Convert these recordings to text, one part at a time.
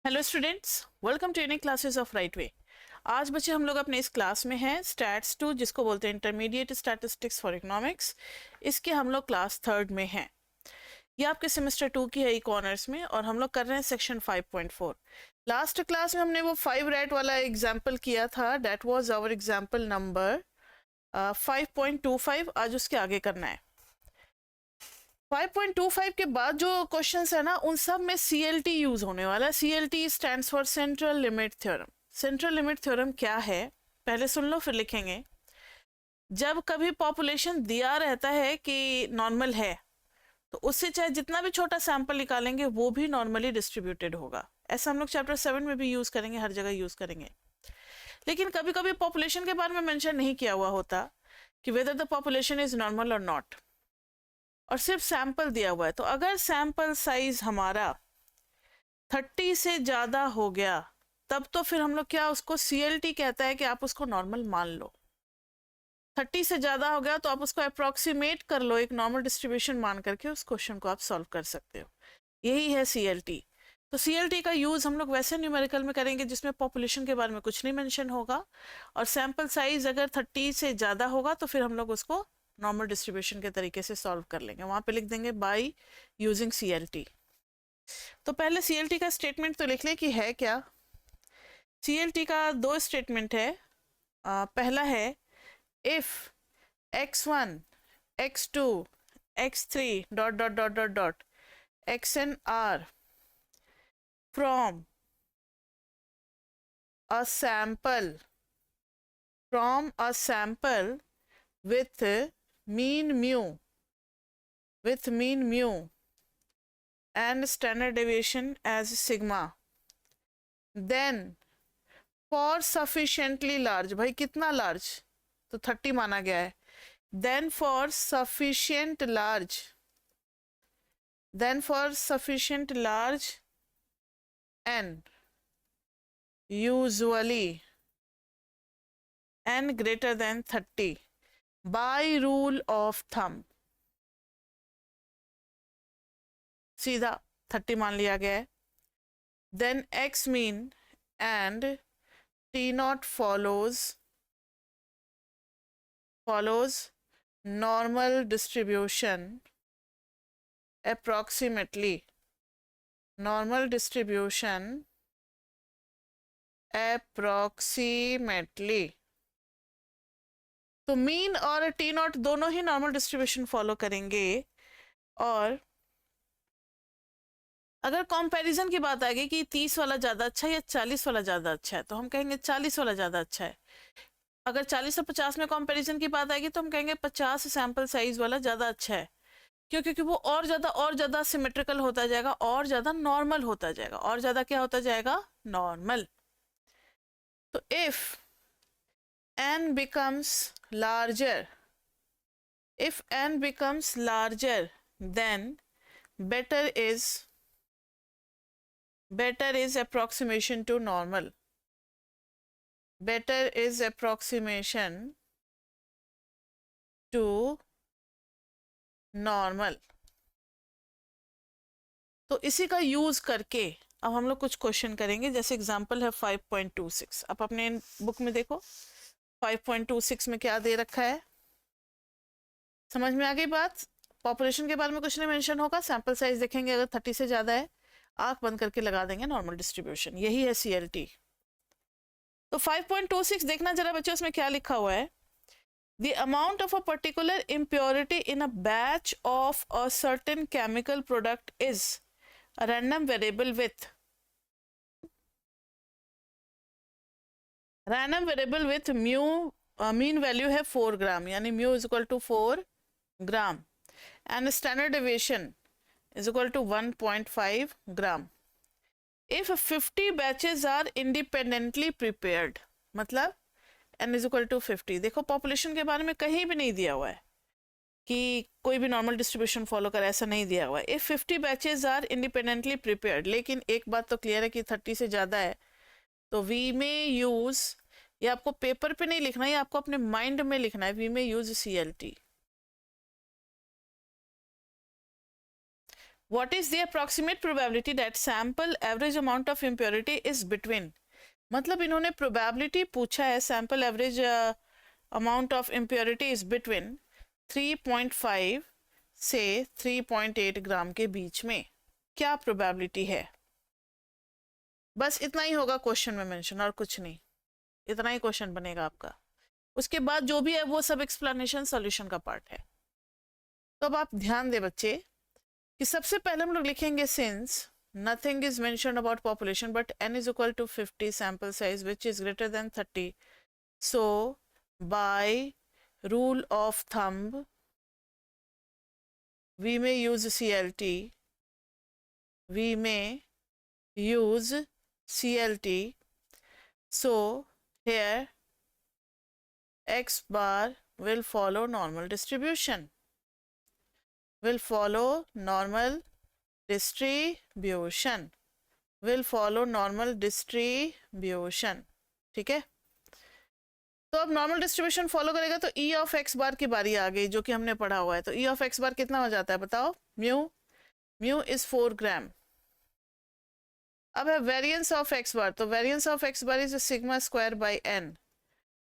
Hello students, welcome to unique classes of right way. आज बच्चे हम लोग अपने इस क्लास में हैं स्टैट्स 2, जिसको बोलते हैं इंटरमीडिएट स्टैटिस्टिक्स फॉर इकोनॉमिक्स। इसके हम लोग क्लास 3 में हैं। ये आपके सेमेस्टर 2 की है इको ऑनर्स में, और हम लोग कर रहे हैं सेक्शन 5.4। लास्ट क्लास में हमने वो 5 रैट वाला एग्जाम्पल किया था, that was our example number 5.25। आज उसके आगे करना है। 5.25 के बाद जो क्वेश्चंस है ना, उन सब में CLT यूज होने वाला है। CLT stands for central limit theorem. Central limit theorem क्या है, पहले सुन लो फिर लिखेंगे। जब कभी पॉपुलेशन दिया रहता है कि नॉर्मल है, तो उससे चाहे जितना भी छोटा सैंपल निकालेंगे वो भी नॉर्मली डिस्ट्रीब्यूटेड होगा। ऐसा हम लोग चैप्टर 7 में भी यूज करेंगे, हर जगह यूज करेंगे। लेकिन कभी कभी पॉपुलेशन के बारे में मेंशन नहीं किया हुआ होता कि whether the population is normal और नॉट, और सिर्फ सैंपल दिया हुआ है। तो अगर सैंपल साइज हमारा 30 से ज़्यादा हो गया, तब तो फिर हम लोग क्या, उसको CLT कहता है कि आप उसको नॉर्मल मान लो। 30 से ज़्यादा हो गया तो आप उसको अप्रोक्सीमेट कर लो, एक नॉर्मल डिस्ट्रीब्यूशन मान करके उस क्वेश्चन को आप सॉल्व कर सकते हो। यही है CLT। तो CLT का यूज़ हम लोग वैसे न्यूमेरिकल में करेंगे जिसमें पॉपुलेशन के बारे में कुछ नहीं मेंशन होगा, और सैंपल साइज अगर 30 से ज़्यादा होगा तो फिर हम लोग उसको नॉर्मल डिस्ट्रीब्यूशन के तरीके से सॉल्व कर लेंगे। वहाँ पे लिख देंगे बाय यूजिंग CLT। तो पहले CLT का स्टेटमेंट तो लिख लें कि है क्या। CLT का दो स्टेटमेंट है। पहला है if x1 x2 x3 dot dot dot dot dot xn are from a sample with mean mu and standard deviation as sigma, then for sufficiently large, भाई कितना large, तो 30 माना गया है, then for sufficient large n, usually n greater than 30, by rule of thumb, सीधा 30 मान लिया गया है, then x mean and T naught follows normal distribution approximately, तो मीन और टी नॉट दोनों ही नॉर्मल डिस्ट्रीब्यूशन फॉलो करेंगे। और अगर कंपैरिजन की बात आ गई कि 30 वाला ज़्यादा अच्छा है या 40 वाला ज़्यादा अच्छा है, तो हम कहेंगे 40 वाला ज़्यादा अच्छा है। अगर 40 और 50 में कंपैरिजन की बात आएगी तो हम कहेंगे 50 सैंपल साइज वाला ज़्यादा अच्छा है। क्यों? क्योंकि वो और ज़्यादा सिमेट्रिकल होता जाएगा, और ज़्यादा नॉर्मल होता जाएगा, और ज़्यादा क्या होता जाएगा, नॉर्मल। तो if n becomes larger, then better is approximation to normal. तो इसी का यूज करके अब हम लोग कुछ क्वेश्चन करेंगे। जैसे एग्जांपल है 5.26। अब अपने बुक में देखो 5.26 में क्या दे रखा है, समझ में आ गई बात। पॉपुलेशन के बारे में कुछ नहीं मेंशन होगा, सैंपल साइज देखेंगे, अगर 30 से ज़्यादा है आंख बंद करके लगा देंगे नॉर्मल डिस्ट्रीब्यूशन। यही है CLT। तो 5.26 देखना जरा बच्चों, उसमें क्या लिखा हुआ है। The amount of a particular impurity in a batch of a certain chemical product is a random variable with mean value है 4 ग्राम, यानी mu is equal to 4 gram, and standard deviation is equal to 1.5 gram. If 50 batches are independently prepared, मतलब n is equal to 50। देखो population के बारे में कहीं भी नहीं दिया हुआ है कि कोई भी नॉर्मल डिस्ट्रीब्यूशन फॉलो करे, ऐसा नहीं दिया हुआ है। If 50 batches are independently prepared, लेकिन एक बात तो क्लियर है कि 30 से ज़्यादा है, तो वी में यूज, ये आपको पेपर पे नहीं लिखना है, ये आपको अपने माइंड में लिखना है, वी में use CLT। What is the approximate probability that sample average amount of impurity is between? मतलब इन्होंने probability पूछा है, sample average amount of impurity is between 3.5 से 3.8 ग्राम के बीच में. क्या probability है? बस इतना ही होगा क्वेश्चन में मेंशन, और कुछ नहीं. इतना ही क्वेश्चन बनेगा आपका. उसके बाद जो भी है वो सब एक्सप्लेनेशन सॉल्यूशन का पार्ट है. तो अब आप ध्यान दे बच्चे कि सबसे पहले हम लोग लिखेंगे since nothing is mentioned about population but n is equal to 50 sample size which is greater than 30, so by rule of thumb we may use CLT, we may use CLT. So here x bar will follow normal distribution, will follow normal distribution, will follow normal distribution. ठीक है, तो अब normal distribution follow करेगा तो ई of x बार की बारी आ गई जो कि हमने पढ़ा हुआ है. तो ई ऑफ एक्स बार कितना हो जाता है बताओ? Mu is 4 gram. अब है वेरिएंस ऑफ एक्स बार, तो variance of x bar is sigma square by n.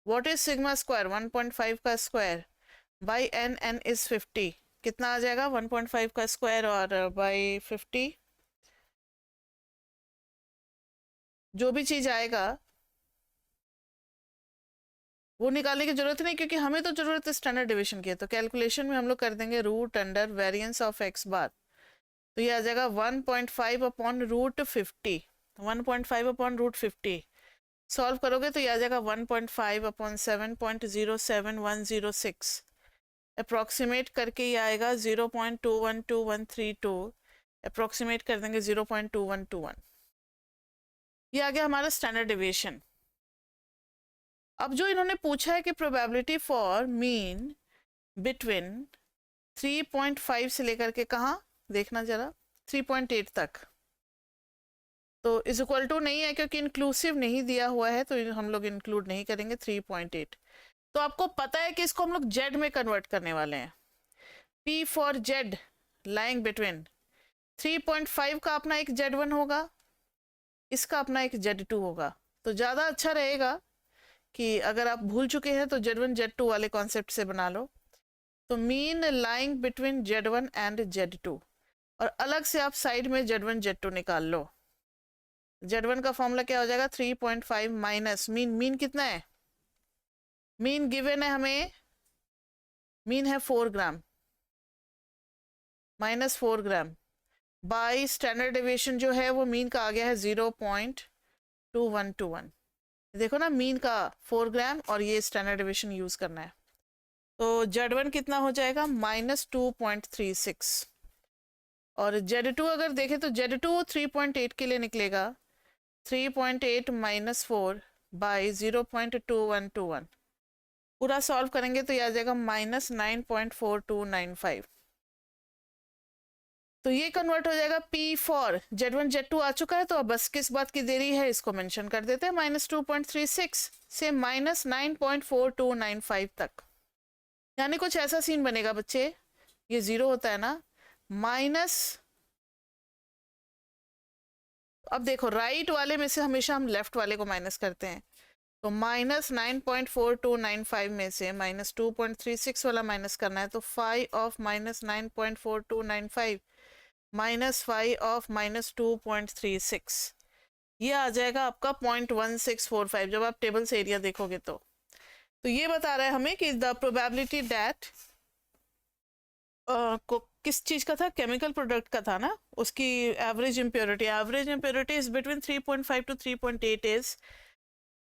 What is sigma square? 1.5 का square by n. N is 50. कितना आ जाएगा? 1.5 का स्क्वायर और बाय 50. जो भी चीज आएगा वो निकालने की जरूरत नहीं, क्योंकि हमें तो जरूरत है स्टैंडर्ड डिवीजन की. तो कैलकुलेशन में हम लोग कर देंगे root under variance of x bar. तो ये आ जाएगा 1.5 upon root 50. 1.5 upon root 50 solve करोगे तो ये आ जाएगा 1.5 अपॉन 7.07106. अप्रॉक्सीमेट करके ये आएगा 0.212132. अप्रॉक्सीमेट कर देंगे 0.2121. ये आ गया हमारा स्टैंडर्ड डिवीजन. अब जो इन्होंने पूछा है कि प्रोबेबिलिटी फॉर मीन बिटवीन 3.5 से लेकर के कहाँ देखना जरा 3.8 तक, तो इज इक्वल टू नहीं है क्योंकि इंक्लूसिव नहीं दिया हुआ है, तो हम लोग इंक्लूड नहीं करेंगे 3.8. तो आपको पता है कि इसको हम लोग जेड में कन्वर्ट करने वाले हैं. P for Z lying between 3.5 का अपना एक Z1 होगा, इसका अपना एक Z2 होगा. तो ज़्यादा अच्छा रहेगा कि अगर आप भूल चुके हैं तो Z1 Z2 वाले कॉन्सेप्ट से बना लो. तो mean lying between Z1 and Z2, और अलग से आप साइड में Z1 Z2 निकाल लो. Z1 का फॉर्मूला क्या हो जाएगा? 3.5 माइनस मीन कितना है? मीन गिवन है हमें, मीन है 4 gram minus 4 gram by standard deviation जो है वो मीन का आ गया है 0.2121. देखो ना, मीन का 4 ग्राम और ये स्टैंडर्ड डेविएशन यूज करना है. तो Z1 कितना हो जाएगा? -2.36. और Z2 अगर देखें तो Z2 3.8 के लिए निकलेगा 3.8 माइनस 4 बाई 0.2121. पूरा सॉल्व करेंगे तो ये आ जाएगा -9.4295. तो ये कन्वर्ट हो जाएगा P फॉर Z1 Z2 आ चुका है. तो अब बस किस बात की देरी है इसको मेंशन कर देते हैं. -2.36 से -9.4295 तक. यानी कुछ ऐसा सीन बनेगा बच्चे, ये 0 होता है ना, माइनस. अब देखो राइट वाले में से हमेशा हम लेफ्ट वाले को माइनस करते हैं. तो -9.4295 में से -2.36 वाला माइनस करना है. तो 5 ऑफ -9.4295 माइनस 5 ऑफ -2.36, ये आ जाएगा आपका 0.1645 जब आप टेबल से एरिया देखोगे तो. ये बता रहा है हमें कि द प्रोबेबिलिटी दैट को किस चीज का था? केमिकल प्रोडक्ट का था ना, उसकी average impurity is between 3.5 to 3.8 is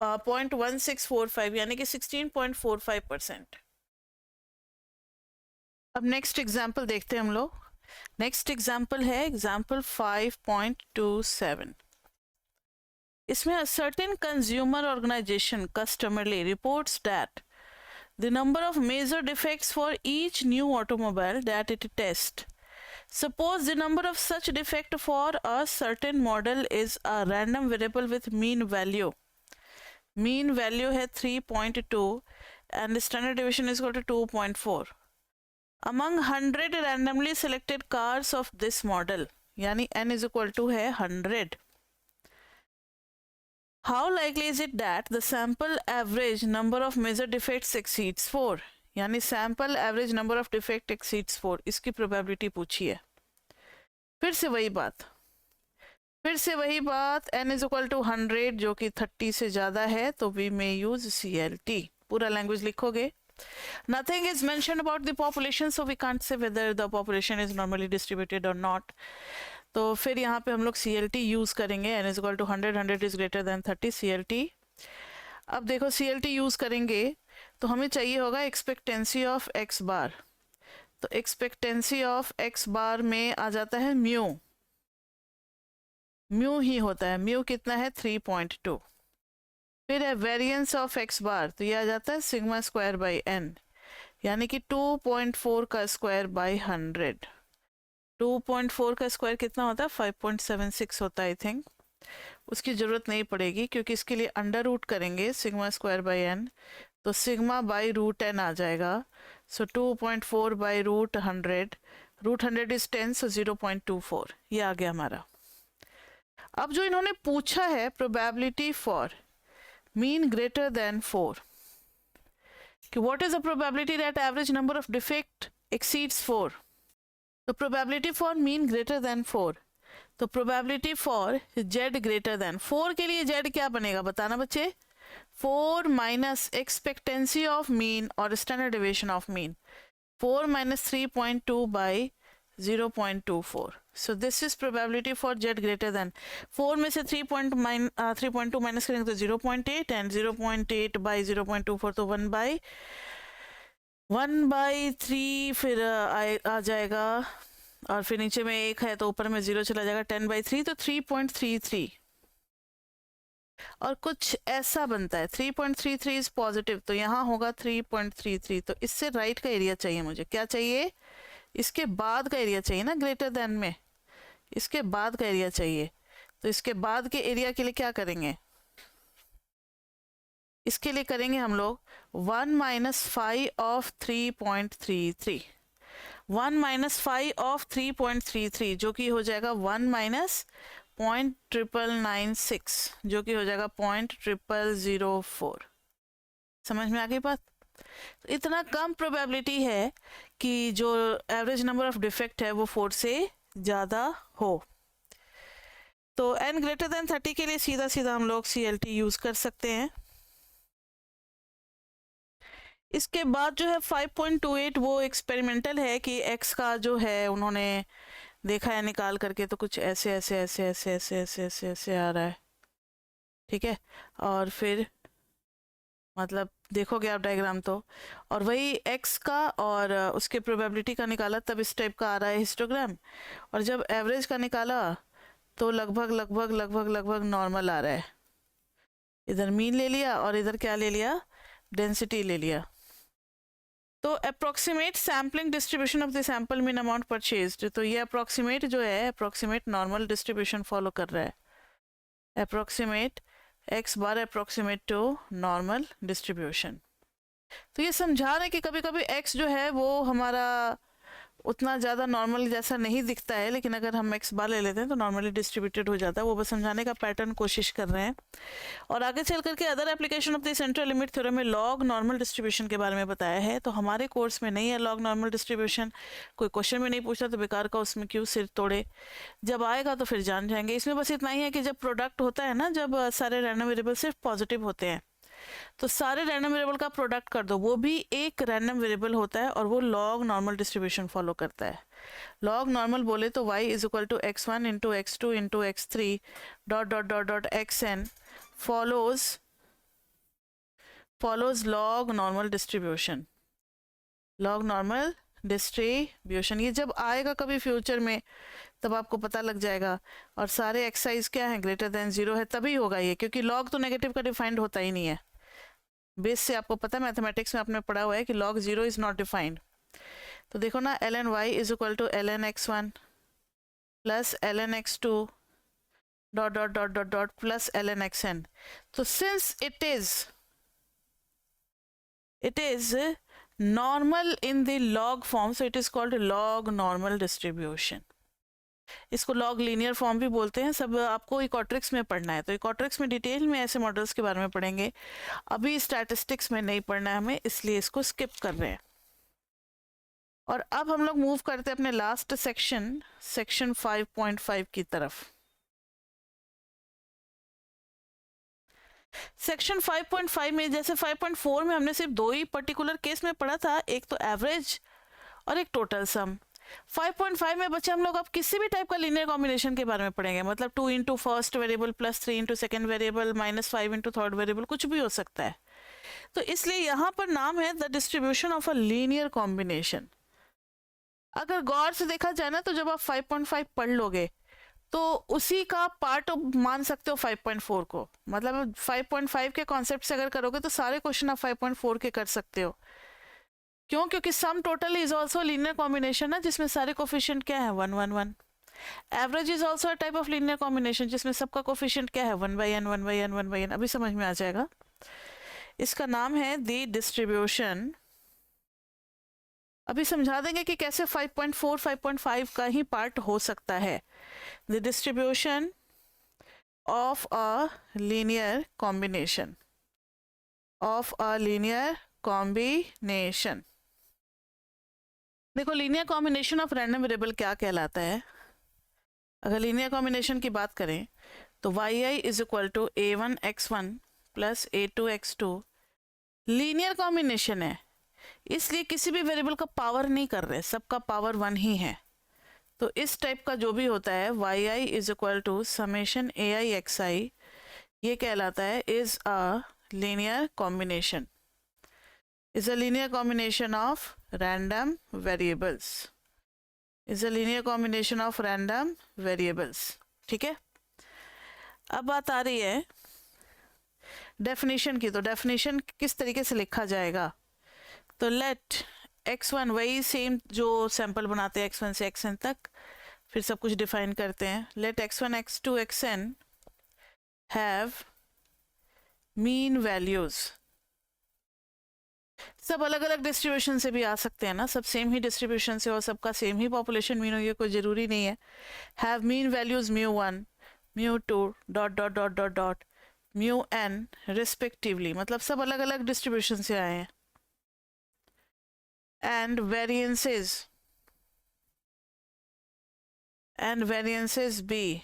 0.1645 यानी कि 16.45%. अब नेक्स्ट एग्जाम्पल देखते हैं हम लोग. नेक्स्ट एग्जाम्पल है एग्जाम्पल 5.27. इसमें a certain consumer organization customarily reports that the number of major defects for each new automobile that it tests. Suppose the number of such defect for a certain model is a random variable with mean value. Mean value है 3.2 and standard deviation is equal to 2.4. among 100 randomly selected cars of this model, यानी n is equal to है 100. How likely is it that the sample average number of major defects exceeds 4? यानी sample average number of defect exceeds 4, इसकी probability पूछी है. फिर से वही बात n is equal to 100 जो कि 30 से ज़्यादा है, तो we may use CLT. पूरा लैंग्वेज लिखोगे. Nothing is mentioned about the population, so we can't say whether the population is normally distributed or not. तो फिर यहाँ पे हम लोग CLT यूज़ करेंगे. n is equal to 100, 100 is greater than 30, CLT. अब देखो CLT यूज़ करेंगे तो हमें चाहिए होगा एक्सपेक्टेंसी ऑफ x बार. तो एक्सपेक्टेंसी ऑफ x बार में आ जाता है म्यू ही होता है. म्यू कितना है 3.2. फिर है वेरिएंस ऑफ x बार, तो ये आ जाता है सिग्मा स्क्वायर बाई n, यानी कि 2.4 का स्क्वायर बाई 100. 2.4 का स्क्वायर कितना होता है 5.76 होता है आई थिंक. उसकी ज़रूरत नहीं पड़ेगी क्योंकि इसके लिए अंडर रूट करेंगे सिग्मा स्क्वायर बाई n, तो सिग्मा बाई रूट n आ जाएगा. सो 2.4 बाई रूट 100 इज 10, सो 0.24 ये आ गया हमारा. अब जो इन्होंने पूछा है probability for mean greater than 4, कि what is the probability that average number of defect exceeds 4. तो probability for mean greater than 4, तो probability for z greater than 4 के लिए z क्या बनेगा बताना बच्चे. 4 माइनस एक्सपेक्टेंसी ऑफ मीन और standard deviation of mean, 4 minus 3.2 by 0.24. So this is probability for z greater than 4. में से 3.2 माइनस करेंगे तो 0.8, एंड 0.8 बाई 0.24 तो 1/3 फिर आ जाएगा, और फिर नीचे में 1 है तो ऊपर में 0 चला जाएगा, 10/3 तो 3.33. और कुछ ऐसा बनता है 3.33 इज पॉजिटिव, तो यहाँ होगा 3.33. तो इससे राइट का एरिया चाहिए मुझे. क्या चाहिए? इसके बाद का एरिया चाहिए ना, ग्रेटर देन में इसके बाद का एरिया चाहिए. तो इसके बाद के एरिया के लिए क्या करेंगे? इसके लिए करेंगे हम लोग 1 माइनस 5 ऑफ 3.33, 1 माइनस 5 ऑफ 3.33 जो कि हो जाएगा 1 माइनस 0.996 जो कि हो जाएगा 0.0004. समझ में आ गई बात? तो इतना कम प्रोबेबिलिटी है कि जो एवरेज नंबर ऑफ डिफेक्ट है वो 4 से ज़्यादा हो. तो n ग्रेटर देन 30 के लिए सीधा सीधा हम लोग CLT यूज़ कर सकते हैं. इसके बाद जो है 5.28 वो एक्सपेरिमेंटल है कि x का जो है उन्होंने देखा है निकाल करके, तो कुछ ऐसे ऐसे ऐसे ऐसे ऐसे ऐसे ऐसे ऐसे आ रहा है. ठीक है, और फिर मतलब देखोगे आप डायग्राम तो, और वही x का और उसके प्रोबेबिलिटी का निकाला तब इस टाइप का आ रहा है हिस्टोग्राम, और जब एवरेज का निकाला तो लगभग लगभग लगभग लगभग नॉर्मल आ रहा है. इधर मीन ले लिया और इधर क्या ले लिया, डेंसिटी ले लिया. तो approximate sampling distribution of the sample mean amount purchased, तो ये अप्रोक्सीमेट जो है अप्रोक्सीमेट नॉर्मल डिस्ट्रीब्यूशन फॉलो कर रहा है. Approximate x bar approximate to normal distribution. तो ये समझा रहे हैं कि कभी कभी x जो है वो हमारा उतना ज़्यादा नॉर्मल जैसा नहीं दिखता है, लेकिन अगर हम x बार ले लेते हैं तो नॉर्मली डिस्ट्रीब्यूटेड हो जाता है. वो बस समझाने का पैटर्न कोशिश कर रहे हैं. और आगे चल करके other application of the central limit theorem में लॉग नॉर्मल डिस्ट्रीब्यूशन के बारे में बताया है. तो हमारे कोर्स में नहीं है लॉग नॉर्मल डिस्ट्रीब्यूशन, कोई क्वेश्चन में नहीं पूछता तो बेकार का उसमें क्यों सिर तोड़े. जब आएगा तो फिर जान जाएंगे. इसमें बस इतना ही है कि जब प्रोडक्ट होता है ना, जब सारे रैंडम वेरिएबल सिर्फ पॉजिटिव होते हैं तो सारे रैंडम वेरिएबल का प्रोडक्ट कर दो, वो भी एक रैंडम वेरिएबल होता है और वो लॉग नॉर्मल डिस्ट्रीब्यूशन फॉलो करता है. लॉग नॉर्मल बोले तो y is equal to x1 into x2 into x3 dot dot dot dot xn follows log normal distribution. Log normal distribution ये जब आएगा कभी फ्यूचर में तब आपको पता लग जाएगा. और सारे एक्साइज क्या है, ग्रेटर देन 0 है तभी होगा ये, क्योंकि लॉग तो नेगेटिव का डिफाइंड होता ही नहीं है. बेस से आपको पता है, मैथमेटिक्स में आपने पढ़ा हुआ है कि log 0 इज नॉट डिफाइंड. तो देखो ना, ln y is equal to ln x1 plus ln x2 dot dot dot dot dot plus ln xn. तो since it is normal in the log form, so it is called log normal distribution. इसको log linear form भी बोलते हैं। सब आपको इकोट्रिक्स में पढ़ना है, तो इकोट्रिक्स में डिटेल में ऐसे मॉडल्स के बारे में पढ़ेंगे, अभी स्टैटिस्टिक्स में नहीं पढ़ना है हमें, इसलिए इसको स्किप कर रहे हैं। और अब हम लोग मूव करते हैं अपने लास्ट सेक्शन 5.5 की तरफ। सेक्शन 5.5 में, जैसे 5.4 में हमने सिर्फ दो ही पर्टिकुलर केस में पढ़ा था, एक तो एवरेज और एक टोटल सम। 5.5 में बच्चे हम लोग अब किसी भी टाइप का लीनियर कॉम्बिनेशन के बारे में पढ़ेंगे, मतलब 2 into first variable plus 3 into second variable minus 5 into third variable, कुछ भी हो सकता है। तो इसलिए यहाँ पर नाम है the distribution of a linear combination. अगर गौर से देखा जाए ना, तो जब आप 5.5 पढ़ लोगे तो उसी का पार्ट मान सकते हो 5.4 को, मतलब 5.5 के कॉन्सेप्ट से अगर करोगे तो सारे क्वेश्चन आप 5.4 के कर सकते हो। क्यों? क्योंकि sum total is also linear combination है, जिसमें सारे कोफिशिएंट क्या है 1 1 1। Average is also a type of linear combination, जिसमें सबका कोफिशिएंट क्या है 1/n 1/n 1/n। अभी समझ में आ जाएगा। इसका नाम है द डिस्ट्रीब्यूशन। अभी समझा देंगे कि कैसे 5.4 5.5 का ही पार्ट हो सकता है। The distribution of a linear combination, of a linear combination. देखो, linear combination of random variable क्या कहलाता है? अगर लीनियर कॉम्बिनेशन की बात करें तो yi is equal to a1x1 plus a2x2 linear combination है, इसलिए किसी भी वेरिएबल का पावर नहीं कर रहे, सबका पावर 1 ही है। तो इस टाइप का जो भी होता है yi is equal to summation ai xi, ये कहलाता है is a linear combination, is a linear combination of random variables, is a linear combination of random variables। ठीक है, अब बात आ रही है डेफिनेशन की। तो डेफिनेशन किस तरीके से लिखा जाएगा? तो लेट x1, वही सेम जो सैंपल बनाते हैं x1 से xn तक, फिर सब कुछ डिफाइन करते हैं। Let x1 x2 xn have mean values. सब अलग अलग डिस्ट्रीब्यूशन से भी आ सकते हैं ना, सब सेम ही डिस्ट्रीब्यूशन से और सबका सेम ही पॉपुलेशन मीन हो, ये कोई ज़रूरी नहीं है। Have mean values μ1 μ2 dot dot dot dot dot μn respectively, मतलब सब अलग अलग डिस्ट्रीब्यूशन से आए हैं। And variances be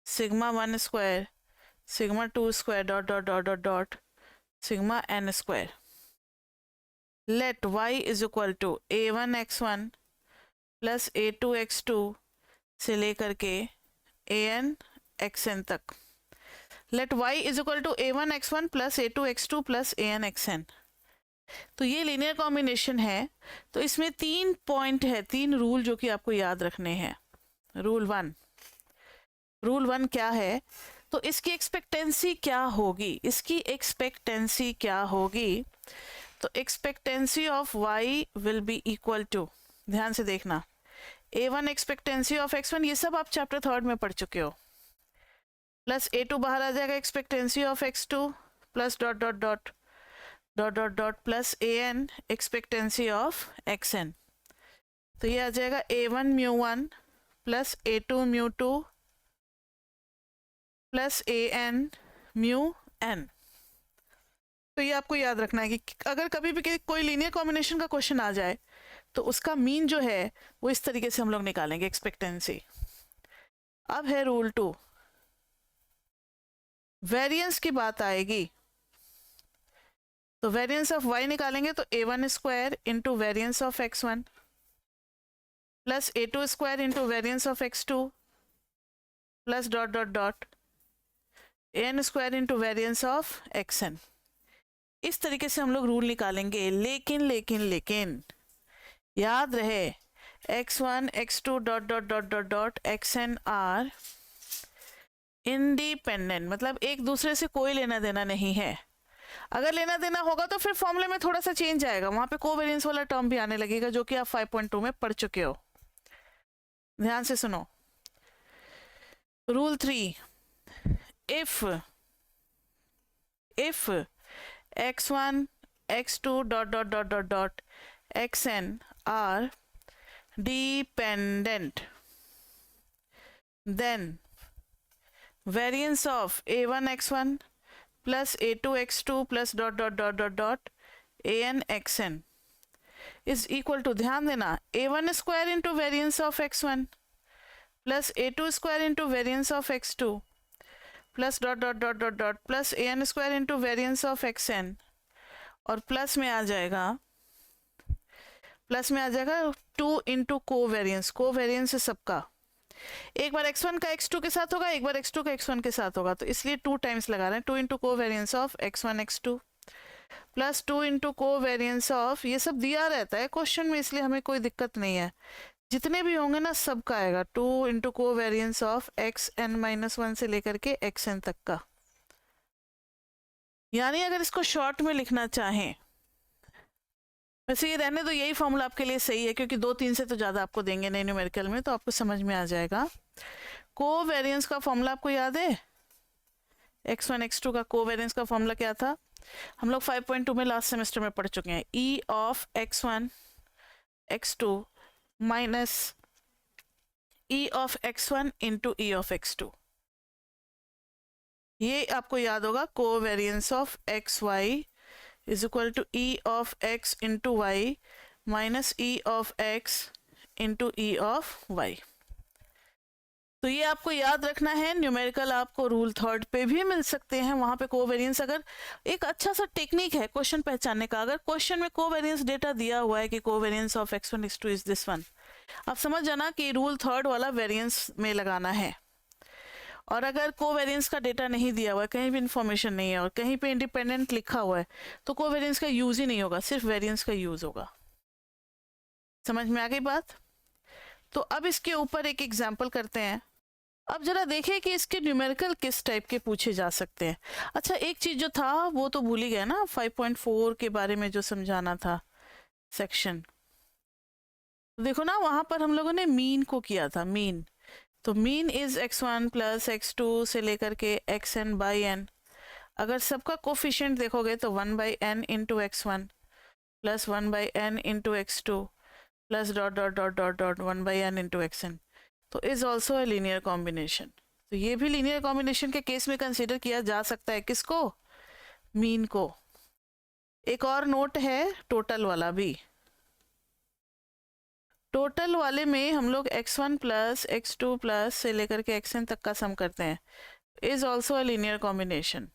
sigma 1 square sigma 2 square dot dot dot dot dot sigma n square. Let y is equal to a1x1 plus a2x2 से लेकर के an xn तक। Let y is equal to a1x1 plus a2x2 plus an xn। तो ये linear combination है। तो इसमें 3 point है, 3 रूल जो कि आपको याद रखने हैं। रूल 1 क्या है? तो इसकी एक्सपेक्टेंसी क्या होगी? इसकी एक्सपेक्टेंसी क्या होगी? तो expectancy of y will be equal to, ध्यान से देखना, a1 एक्सपेक्टेंसी ऑफ x1, ये सब आप चैप्टर 3 में पढ़ चुके हो, प्लस a2 बाहर आ जाएगा expectancy of x2 plus dot dot dot dot dot dot plus an expectancy of xn। तो ये आ जाएगा a1 μ1 plus a2 μ2 plus an μn। तो ये आपको याद रखना है कि अगर कभी भी कोई लीनियर कॉम्बिनेशन का क्वेश्चन आ जाए तो उसका मीन जो है वो इस तरीके से हम लोग निकालेंगे, एक्सपेक्टेंसी। अब है रूल 2, वेरिएंस की बात आएगी। तो वेरिएंस ऑफ y निकालेंगे तो a1 square into variance of x1 plus a2 square into variance of x2 plus dot dot dot an square into variance of xn। इस तरीके से हम लोग रूल निकालेंगे। लेकिन याद रहे x1 x2 dot dot dot dot dot xn are independent, मतलब एक दूसरे से कोई लेना देना नहीं है। अगर लेना देना होगा तो फिर फॉर्मूले में थोड़ा सा चेंज आएगा, वहां पे कोवेरिएंस वाला टर्म भी आने लगेगा, जो कि आप 5.2 में पढ़ चुके हो। ध्यान से सुनो। Rule 3, if x1 x2 dot dot dot dot dot xn are dependent, then variance of a1 x1 plus a2 x2 plus dot dot dot dot dot an xn is equal to, ध्यान देना, a1 square into variance of x1 plus a2 square into variance of x2 plus dot dot dot dot dot plus an square into variance of xn, और plus में आ जाएगा 2 into covariance, covariance है सबका, एक बार x1 का x2 के साथ होगा, एक बार x2 का x1 के साथ होगा, तो इसलिए 2 टाइम्स लगा रहे हैं, 2 into covariance of x1 x2 plus 2 into covariance of, ये सब दिया रहता है क्वेश्चन में, इसलिए हमें कोई दिक्कत नहीं है, जितने भी होंगे ना सबका आएगा, 2 इंटू कोवेरियंस ऑफ xn-1 से लेकर के xn तक का। यानी अगर इसको शॉर्ट में लिखना चाहें, वैसे ये रहने दो, यही फॉर्मूला आपके लिए सही है, क्योंकि 2-3 से तो ज़्यादा आपको देंगे नहीं न्यूमेरिकल में, तो आपको समझ में आ जाएगा। कोवेरियंस का फॉर्मूला आपको याद है, x1 x2 का कोवेरियंस का फॉर्मूला क्या था, हम लोग 5.2 में लास्ट सेमेस्टर में पढ़ चुके हैं, e of x1 x2 minus e of x1 into e of x2, ये आपको याद होगा, covariance of x y is equal to e of x into y minus e of x into e of y. तो ये आपको याद रखना है, न्यूमेरिकल आपको रूल 3 पे भी मिल सकते हैं, वहां पे कोवेरियंस, अगर एक अच्छा सा टेक्निक है क्वेश्चन पहचानने का, अगर क्वेश्चन में कोवेरियंस डेटा दिया हुआ है कि covariance of x1 x2 is this one, आप समझ जाना कि रूल 3 वाला वेरियंस में लगाना है। और अगर कोवेरियंस का डेटा नहीं दिया हुआ है, कहीं भी इंफॉर्मेशन नहीं है और कहीं पे इंडिपेंडेंट लिखा हुआ है, तो कोवेरियंस का यूज ही नहीं होगा, सिर्फ वेरियंस का यूज होगा। समझ में आ गई बात? तो अब इसके ऊपर एक एग्जाम्पल करते हैं। अब जरा देखें कि इसके न्यूमेरिकल किस टाइप के पूछे जा सकते हैं। अच्छा, एक चीज जो था वो तो भूल ही गया ना, 5.4 के बारे में जो समझाना था सेक्शन, तो देखो ना वहां पर हम लोगों ने मीन को किया था, मीन, तो mean is x1 plus x2 से लेकर के xn बाई n, अगर सबका कोफिशिएंट देखोगे तो 1 by n into x1 plus 1 by n into x2 plus dot dot dot dot dot 1 by n into xn, तो is also a linear combination. तो ये भी लीनियर कॉम्बिनेशन के केस में कंसीडर किया जा सकता है, किसको, मीन को। एक और नोट है टोटल वाला भी, टोटल वाले में हम लोग x1 प्लस x2 प्लस से लेकर के xn तक का सम करते हैं, is also a linear combination.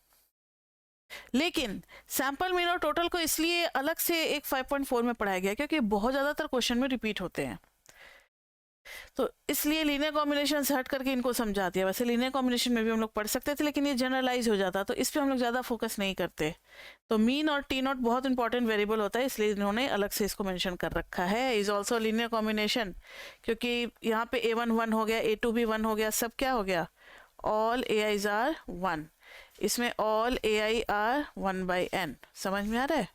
लेकिन सैंपल मीन और टोटल को इसलिए अलग से एक 5.4 में पढ़ाया गया क्योंकि बहुत ज़्यादातर क्वेश्चन में रिपीट होते हैं, तो इसलिए लीनियर कॉम्बिनेशन से हट करके इनको समझा दिया। वैसे लीनियर कॉम्बिनेशन में भी हम लोग पढ़ सकते थे, लेकिन ये जनरलाइज हो जाता, तो इस पर हम लोग ज़्यादा फोकस नहीं करते। तो मीन और टी नॉट बहुत इंपॉर्टेंट वेरिएबल होता है, इसलिए इन्होंने अलग से इसको मेंशन कर रखा है, इज ऑल्सो लीनियर कॉम्बिनेशन, क्योंकि यहाँ पे a1 1 हो गया, a2 भी 1 हो गया, सब क्या हो गया, ऑल ai's आर 1, इसमें all ai are 1 by n। समझ में आ रहा है?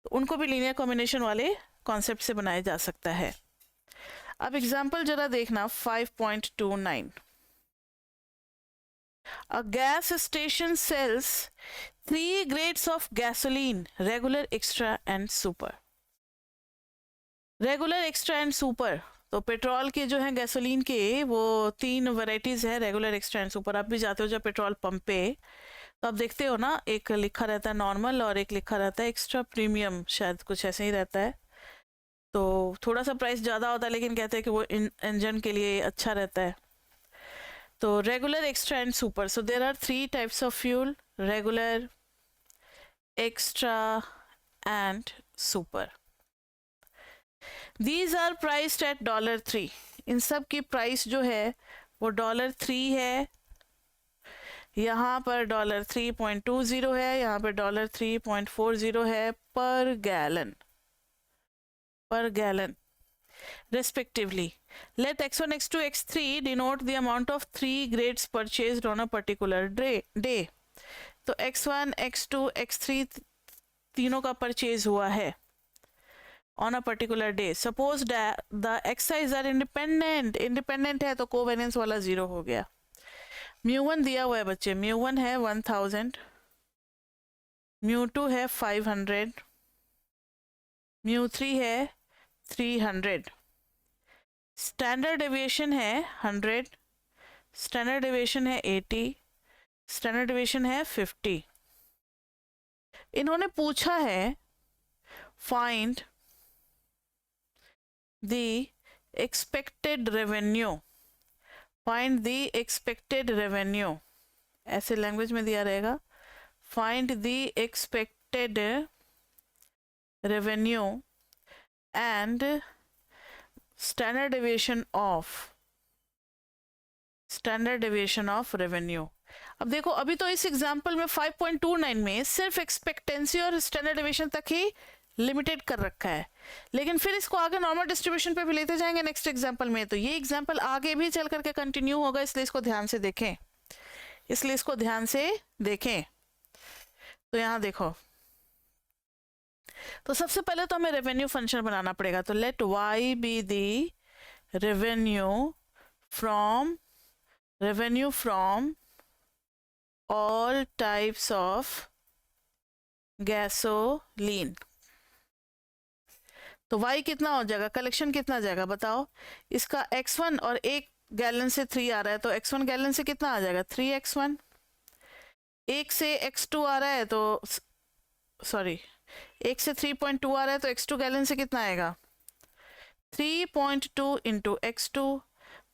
तो उनको भी लीनियर कॉम्बिनेशन वाले कॉन्सेप्ट से बनाया जा सकता है। अब एग्जाम्पल जरा देखना 5.29, A gas station sells 3 grades of gasoline, regular, extra and super. Regular, extra and super, तो पेट्रोल के जो है गैसोलीन के वो 3 वैरायटीज है, रेगुलर, एक्स्ट्रा एंड सुपर। आप भी जाते हो जब पेट्रोल पंप पे, तो आप देखते हो ना, एक लिखा रहता है नॉर्मल और एक लिखा रहता है एक्स्ट्रा प्रीमियम, शायद कुछ ऐसे ही रहता है। तो थोड़ा सा प्राइस ज़्यादा होता है, लेकिन कहते हैं कि वो इंजन के लिए अच्छा रहता है। तो regular, extra and super, so there are 3 types of fuel, regular, extra and super. These are priced at $3। इन सब की प्राइस जो है वो $3 है, यहाँ पर $3.20 है, यहाँ पर $3.40 है पर gallon respectively. Let x1, x2, x3 denote the amount of 3 grades purchased on a particular day. तो x1, x2, x3 तीनों का परचेज हुआ है on a particular day. Suppose the xi's are independent है, तो कोवेरियंस वाला 0 हो गया। mu1 दिया हुआ है बच्चे, mu1 है 1000, μ2 है 500, μ3 है 300, स्टैंडर्ड डेविएशन है 100, स्टैंडर्ड डेविएशन है 80, स्टैंडर्ड डेविएशन है 50। इन्होंने पूछा है find the expected revenue, find the expected revenue, ऐसे लैंग्वेज में दिया रहेगा, find the expected revenue and standard deviation of revenue. अब देखो अभी तो इस एग्जांपल में 5.29 में सिर्फ एक्सपेक्टेंसी और स्टैंडर्ड डेविएशन तक ही लिमिटेड कर रखा है, लेकिन फिर इसको आगे नॉर्मल डिस्ट्रीब्यूशन पे भी लेते जाएंगे नेक्स्ट एग्जांपल में। तो ये एग्जांपल आगे भी चल करके कंटिन्यू होगा, इसलिए इसको ध्यान से देखें, तो यहाँ देखो, तो सबसे पहले तो हमें रेवेन्यू फंक्शन बनाना पड़ेगा। तो let y be the revenue from all types of gasoline. तो y कितना हो जाएगा, कलेक्शन कितना आ जाएगा बताओ। इसका x1 और 1 गैलन से 3 आ रहा है, तो x1 गैलन से कितना आ जाएगा 3x1, 1 से x2 आ रहा है तो सॉरी 1 से 3.2 आ रहा है, तो x2 गैलन से कितना आएगा 3.2 इंटू x2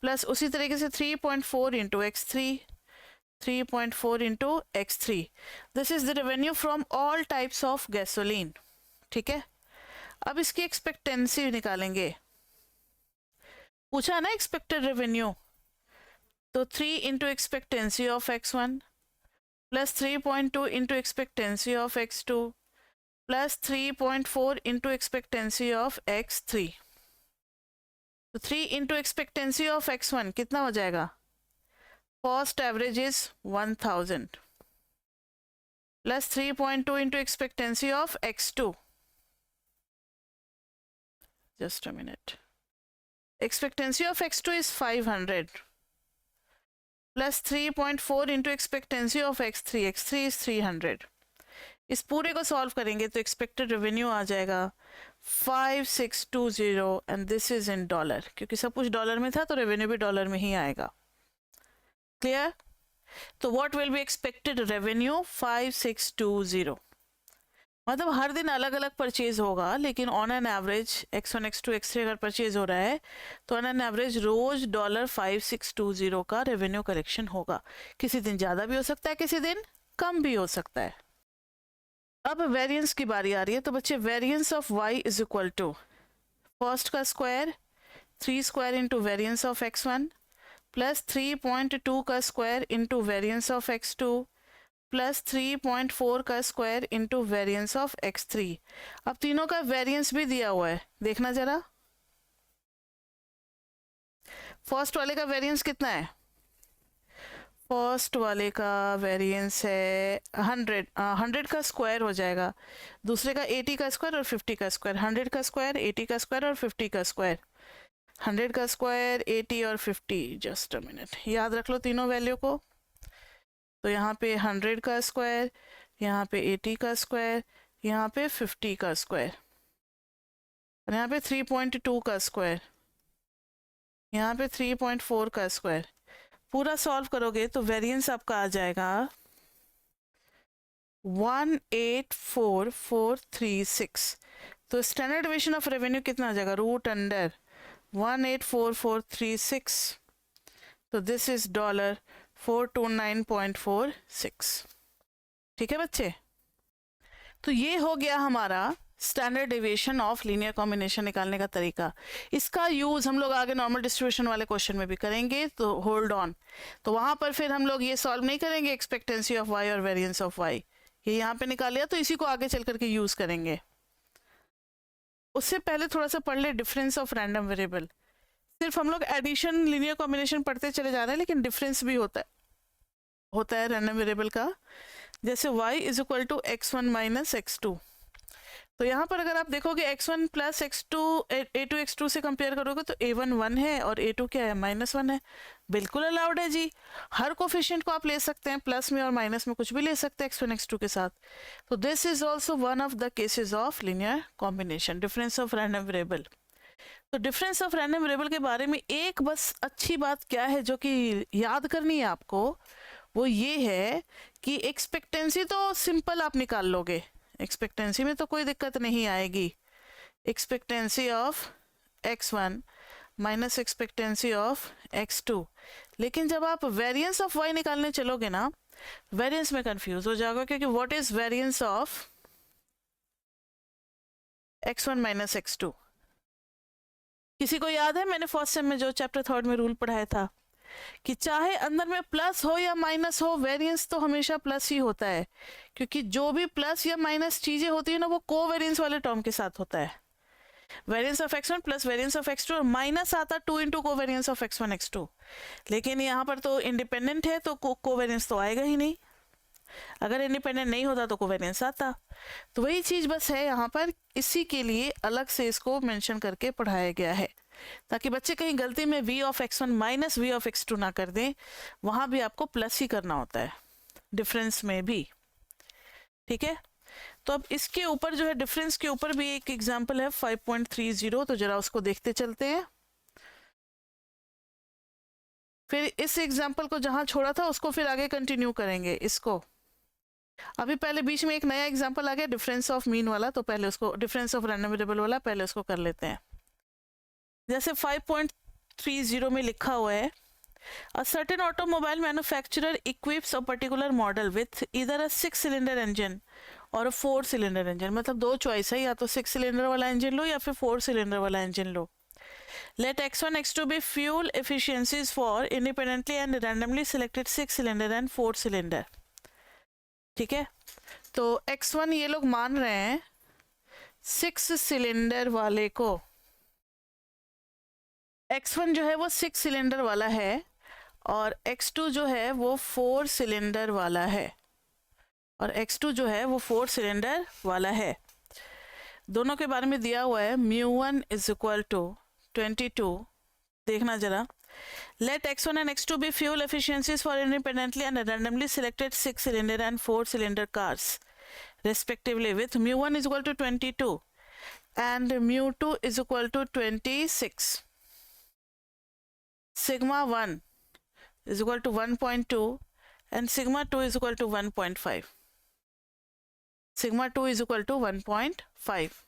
प्लस उसी तरीके से 3.4 into x3, 3.4 into x3। This is the revenue from all types of gasoline. ठीक है, अब इसकी एक्सपेक्टेंसी निकालेंगे, पूछा ना एक्सपेक्टेड रेवेन्यू, तो 3 into expectancy of x1 plus 3.2 into expectancy of x2 plus 3.4 into expectancy of x3। तो 3 इंटू एक्सपेक्टेंसी ऑफ x1 कितना हो जाएगा, cost average is 1000 plus 3.2 into expectancy of x2, just a minute, expectancy of x2 is 500 plus 3.4 into expectancy of x3 is 300। इस पूरे को solve करेंगे तो expected revenue आ जाएगा 5620 and this is in dollar, क्योंकि सब कुछ डॉलर में था तो रेवेन्यू भी डॉलर में ही आएगा। क्लियर? तो what will be expected revenue 5620, मतलब हर दिन अलग अलग परचेज होगा, लेकिन on an average x1 x2 x3 अगर परचेज हो रहा है तो ऑन एन एवरेज रोज $5620 का रेवेन्यू कलेक्शन होगा। किसी दिन ज़्यादा भी हो सकता है, किसी दिन कम भी हो सकता है। अब वेरिएंस की बारी आ रही है, तो बच्चे variance of y is equal to first का square 3 square into variance of x1 plus 3.2 का square into variance of x2 plus 3.4 का square into variance of x3। अब तीनों का वेरिएंस भी दिया हुआ है, देखना जरा। फर्स्ट वाले का वेरिएंस कितना है, फर्स्ट वाले का वेरिएंस है 100 का स्क्वायर हो जाएगा, दूसरे का 80 का स्क्वायर और 50 का स्क्वायर, 100 का स्क्वायर 80 का स्क्वायर और 50 का स्क्वायर, 100 का स्क्वायर 80 और 50। जस्ट अ मिनट, याद रख लो तीनों वैल्यू को। तो यहाँ पे 100 का स्क्वायर, यहाँ पे 80 का स्क्वायर, यहाँ पे 50 का स्क्वायर, और यहाँ पे 3.2 का स्क्वायर, यहाँ पे 3.4 का स्क्वायर। पूरा सॉल्व करोगे तो वेरिएंस आपका आ जाएगा 184,436। तो स्टैंडर्ड डेविएशन ऑफ रेवेन्यू कितना आ जाएगा, रूट अंडर 184,436, तो दिस इज $429.46। ठीक है बच्चे, तो ये हो गया हमारा standard deviation of linear combination निकालने का तरीका। इसका यूज़ हम लोग आगे नॉर्मल डिस्ट्रीब्यूशन वाले क्वेश्चन में भी करेंगे, तो होल्ड ऑन। तो वहाँ पर फिर हम लोग ये सॉल्व नहीं करेंगे एक्सपेक्टेंसी ऑफ वाई और वेरिएंस ऑफ वाई, ये यहाँ पे निकाल लिया, तो इसी को आगे चल करके यूज़ करेंगे। उससे पहले थोड़ा सा पढ़ ले डिफरेंस ऑफ रैंडम वेरिएबल। सिर्फ हम लोग एडिशन लीनियर कॉम्बिनेशन पढ़ते चले जा रहे हैं, लेकिन डिफरेंस भी होता है रैंडम वेरिएबल का। जैसे y is equal to x1 minus x2, तो यहाँ पर अगर आप देखोगे x1 plus x2 a2 x2 से कंपेयर करोगे तो a1 1 है और a2 क्या है, -1 है। बिल्कुल अलाउड है जी, हर कोफिशिएंट को आप ले सकते हैं, प्लस में और माइनस में कुछ भी ले सकते हैं x1 x2 के साथ। तो this is also one of the cases of linear combination, difference of random variable. तो डिफरेंस ऑफ रैंडम वेरिएबल के बारे में एक बस अच्छी बात क्या है जो कि याद करनी है आपको, वो ये है कि एक्सपेक्टेंसी तो सिंपल आप निकाल लोगे, एक्सपेक्टेंसी में तो कोई दिक्कत नहीं आएगी। Expectancy of x1 minus expectancy of x2। लेकिन जब आप वेरिएंस ऑफ y निकालने चलोगे ना, वेरिएंस में कंफ्यूज हो जाओगे, क्योंकि what is variance of x1 minus x2? किसी को याद है मैंने फर्स्ट सेम में जो चैप्टर 3 में रूल पढ़ाया था कि चाहे अंदर में प्लस हो या माइनस हो, वेरिएंस तो हमेशा प्लस ही होता है, क्योंकि जो भी प्लस या माइनस चीजें होती है ना, वो कोवेरिएंस वाले टर्म के साथ होता है। Variance of x1 plus variance of x2 और माइनस आता 2 into covariance of x1 x2। लेकिन यहाँ पर तो इंडिपेंडेंट है तो कोवेरिएंस तो आएगा ही नहीं, अगर इंडिपेंडेंट नहीं होता तो कोवेरिएंस आता। तो वही चीज बस है यहाँ पर, इसी के लिए अलग से इसको मेंशन करके पढ़ाया गया है, ताकि बच्चे कहीं गलती में v of x1 minus v of x2 ना कर दें, वहां भी आपको प्लस ही करना होता है डिफरेंस में भी। ठीक है, तो अब इसके ऊपर जो है डिफरेंस के ऊपर भी एक एग्जांपल है 5.30, तो जरा उसको देखते चलते हैं। फिर इस एग्जांपल को जहां छोड़ा था उसको फिर आगे कंटिन्यू करेंगे इसको। अभी पहले बीच में एक नया एग्जांपल आ गया डिफरेंस ऑफ मीन वाला, तो पहले उसको, डिफरेंस ऑफ रैंडम वेरिएबल वाला, पहले उसको कर लेते हैं। जैसे 5.30 में लिखा हुआ है, a certain automobile manufacturer equips a particular model with either a 6 cylinder engine or 4 cylinder engine. मतलब दो चॉइस है, या तो 6 सिलेंडर वाला इंजन लो या फिर 4 सिलेंडर वाला इंजन लो। Let x1 x2 be fuel efficiencies for independently and randomly selected 6 cylinder and 4 cylinder. ठीक है, तो x1 ये लोग मान रहे हैं 6 सिलेंडर वाले को, x1 जो है वो 6 सिलेंडर वाला है और x2 जो है वो 4 सिलेंडर वाला है, और x2 जो है वो 4 सिलेंडर वाला है। दोनों के बारे में दिया हुआ है, μ1 इज इक्वल टू 22। देखना जरा, let x1 and x2 be fuel efficiencies for independently and randomly selected 6 cylinder and 4 cylinder cars respectively, with μ1 is equal to 22 and μ2 is equal to 26. Sigma 1 is equal to 1.2 and sigma 2 is equal to 1.5. Sigma 2 is equal to 1.5.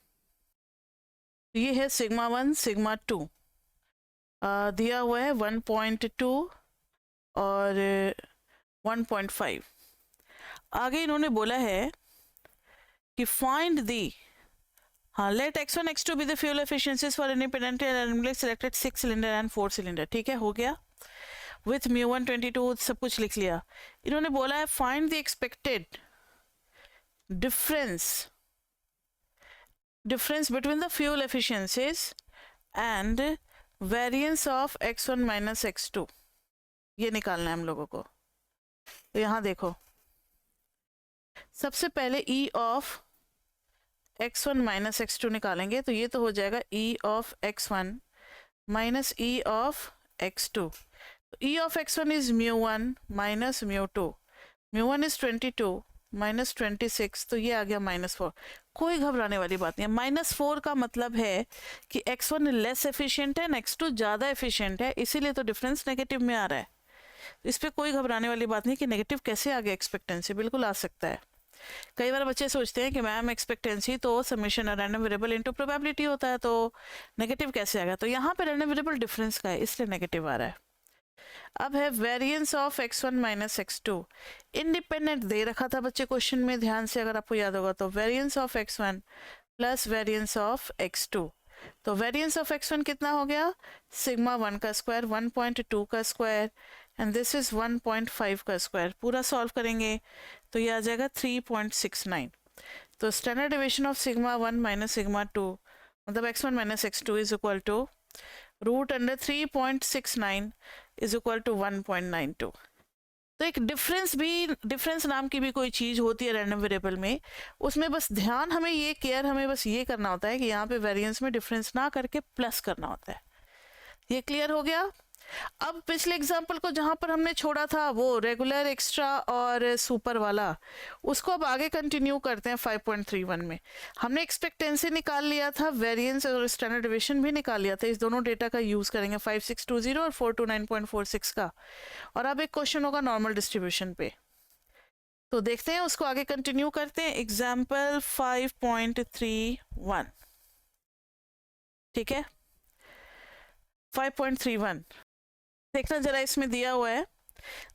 ये है sigma 1 sigma 2 दिया हुआ है 1.2 और 1.5। आगे इन्होंने बोला है कि फाइंड दी, हाँ, let x1 x2 be the fuel efficiencies for independent and randomly selected 6 cylinder and 4 cylinder. ठीक है, हो गया। विथ μ1 22 सब कुछ लिख लिया। इन्होंने बोला है find the expected difference between the fuel efficiencies and variance of x1 minus x2, ये निकालना है हम लोगों को। तो यहाँ देखो, सबसे पहले e of x1 minus x2 निकालेंगे, तो ये तो हो जाएगा e of x1 minus e of x2। तो e of x1 is μ1 minus μ2, μ1 is 22 minus 26, तो ये आ गया -4। कोई घबराने वाली बात नहीं है, -4 का मतलब है कि x1 लेस एफिशिएंट है, x2 ज़्यादा एफिशिएंट है, इसीलिए तो डिफरेंस नेगेटिव में आ रहा है। इस पर कोई घबराने वाली बात नहीं कि नेगेटिव कैसे आ गया एक्सपेक्टेंसी, बिल्कुल आ सकता है। कई बार बच्चे सोचते हैं कि मैम एक्सपेक्टेंसी तो summation random variable into probability होता है, तो नेगेटिव कैसे आ गया? तो यहाँ पे रैंडम वेरिएबल डिफरेंस का है, इसलिए नेगेटिव आ रहा है। अब है variance of x1 minus x2, independent they रखा था बच्चे क्वेश्चन में, ध्यान से अगर आपको याद होगा तो variance of x1 plus variance of x2। तो वेरिएंस ऑफ x1 कितना हो गया, सिग्मा 1 का स्क्वायर 1.2 का स्क्वायर एंड दिस इज 1.5 का स्क्वायर। पूरा सॉल्व करेंगे तो ये आ जाएगा 3.69। तो standard deviation of sigma 1 minus sigma 2 मतलब x1 minus x2 is equal to root under 3.69 is equal to 1.92। तो एक डिफरेंस नाम की भी कोई चीज़ होती है रैंडम वेरिएबल में, उसमें बस ध्यान हमें बस ये करना होता है कि यहाँ पे वेरिएंस में डिफरेंस ना करके प्लस करना होता है। ये क्लियर हो गया। अब पिछले एग्जाम्पल को जहाँ पर हमने छोड़ा था वो रेगुलर, एक्स्ट्रा और सुपर वाला, उसको अब आगे कंटिन्यू करते हैं 5.31 में। हमने एक्सपेक्टेंसी निकाल लिया था, वेरिएंस और स्टैंडर्ड डेविएशन भी निकाल लिया था। इस दोनों डेटा का यूज़ करेंगे 5620 और 429.46 का। और अब एक क्वेश्चन होगा नॉर्मल डिस्ट्रीब्यूशन पे, तो देखते हैं उसको आगे कंटिन्यू करते हैं। एग्जाम्पल 5.31, ठीक है। 5.31 देखना जरा, इसमें दिया हुआ है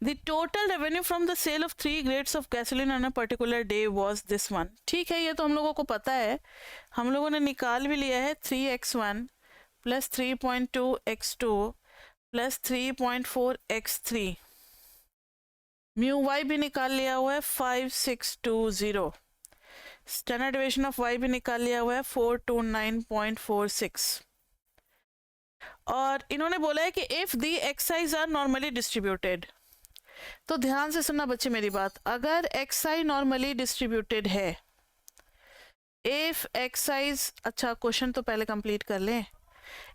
the total revenue from the sale of 3 grades of gasoline on a particular day was this one. ठीक है, ये तो हम लोगों को पता है, हम लोगों ने निकाल भी लिया है 3x1 plus 3.2x2 plus 3.4x3, mu Y भी निकाल लिया हुआ है 5620, स्टैंडर्ड डेविएशन ऑफ वाई भी निकाल लिया हुआ है 429.46। और इन्होंने बोला है कि if the xi's are normally distributed, तो ध्यान से सुनना बच्चे मेरी बात, अगर एक्साइज नॉर्मली डिस्ट्रीब्यूटेड है, इफ एक्साइज, अच्छा क्वेश्चन तो पहले कंप्लीट कर लें।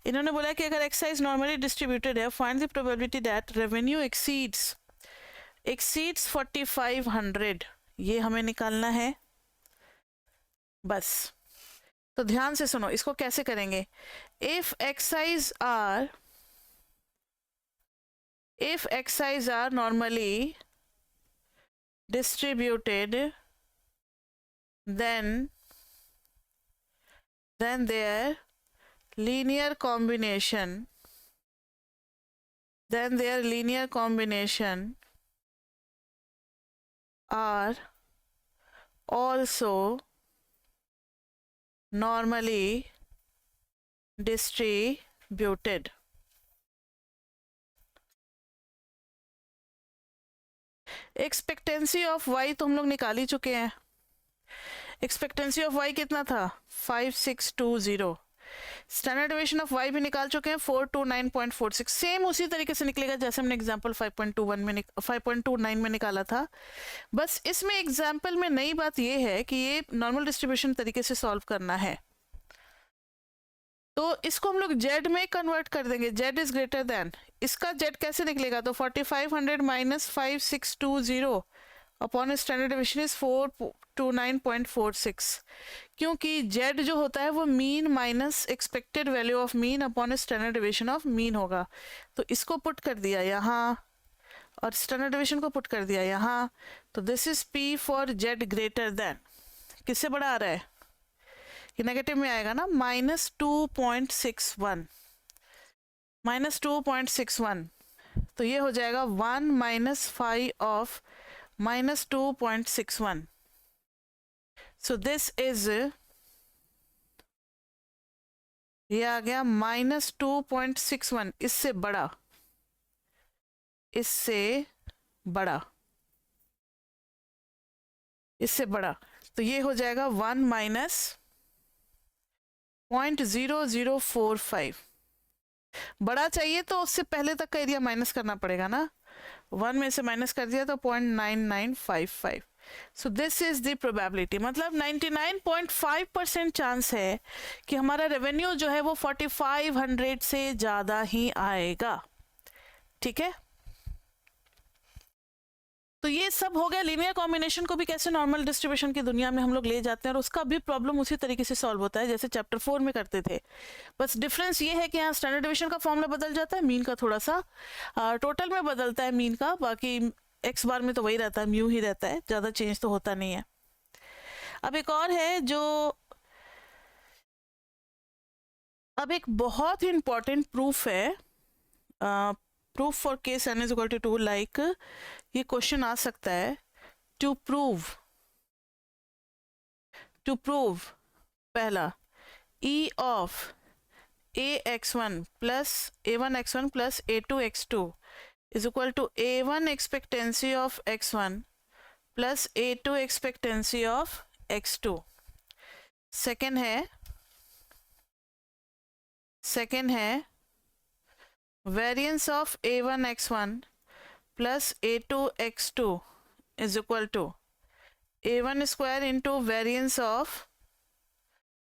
इन्होंने बोला कि अगर एक्साइज नॉर्मली डिस्ट्रीब्यूटेड है, find the probability that revenue exceeds 4500, ये हमें निकालना है बस। तो ध्यान से सुनो, इसको कैसे करेंगे। if excise are normally distributed, then their linear combination are also normally distributed। Expectancy of y तो हम लोग निकाल ही चुके हैं। एक्सपेक्टेंसी ऑफ वाई कितना था 5620, स्टैंडर्ड डेविएशन ऑफ वाई भी निकाल चुके हैं 429.46। सेम उसी तरीके से निकलेगा जैसे हमने एग्जांपल 5.29 में निकाला था। बस इसमें एग्जांपल में नई बात ये है कि ये नॉर्मल डिस्ट्रीब्यूशन तरीके से सॉल्व करना है, तो इसको हम लोग जेड में कन्वर्ट कर देंगे। जेड इज ग्रेटर देन, इसका जेड कैसे निकलेगा, तो 4500 minus 5620 upon standard deviation is 429.46, क्योंकि जेड जो होता है वो mean minus expected value of mean upon standard deviation of mean होगा। तो इसको पुट कर दिया यहाँ और स्टैंडर्ड डेविएशन को पुट कर दिया यहाँ, तो this is P for Z greater than, किससे बड़ा आ रहा है, ये नेगेटिव में आएगा ना, -2.61, तो ये हो जाएगा 1 minus 5 of -2.61। So this is, ये आ गया -2.61, इससे बड़ा, इससे बड़ा, तो ये हो जाएगा 1 माइनस 0.0045। बड़ा चाहिए तो उससे पहले तक का एरिया माइनस करना पड़ेगा ना, 1 में से माइनस कर दिया तो 0.9955। So this is the probability, मतलब 99.5% चांस है कि हमारा रेवेन्यू जो है वो 4500 से ज़्यादा ही आएगा। ठीक है, तो ये सब हो गया। लीनियर कॉम्बिनेशन को भी कैसे नॉर्मल डिस्ट्रीब्यूशन की दुनिया में हम लोग ले जाते हैं, और उसका भी प्रॉब्लम उसी तरीके से सॉल्व होता है जैसे चैप्टर 4 में करते थे। बस डिफरेंस ये है कि यहाँ स्टैंडर्ड डेविएशन का फॉर्मूला बदल जाता है, मीन का थोड़ा सा टोटल में बदलता है मीन का, बाकी एक्स बार में तो वही रहता है, म्यू ही रहता है, ज़्यादा चेंज तो होता नहीं है। अब एक और है जो, अब एक बहुत ही इंपॉर्टेंट प्रूफ है, proof for case n is equal to 2, like ये क्वेश्चन आ सकता है, टू प्रूव पहला e of ax1 plus a1x1 plus a2x2 is equal to a1 expectancy of x1 plus a2 expectancy of x2। Second है variance of a1 x1 plus a2x2 is equal to a1 square into variance of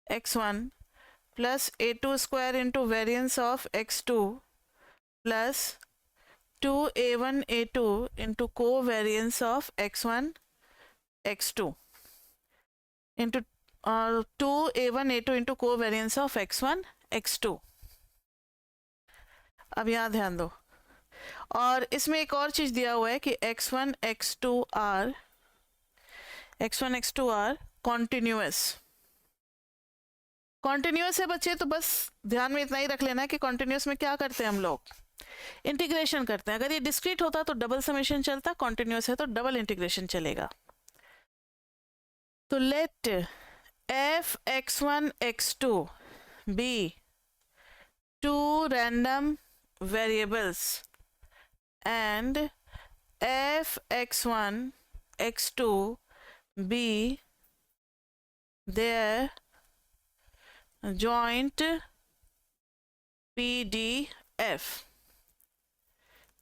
x1 plus a2 square into variance of x2 plus 2a1 a2 into covariance of x1 x2 into 2a1 a2 into covariance of x1 x2। अब यहाँ ध्यान दो, और इसमें एक और चीज दिया हुआ है कि x1 x2 आर कॉन्टिन्यूअस है बच्चे। तो बस ध्यान में इतना ही रख लेना है कि कॉन्टिन्यूअस में क्या करते हैं हम लोग, इंटीग्रेशन करते हैं। अगर ये डिस्क्रीट होता तो डबल समेशन चलता, कॉन्टिन्यूअस है तो डबल इंटीग्रेशन चलेगा। तो late f x1 x2 be two random variables and f x1 x2 be their joint PDF.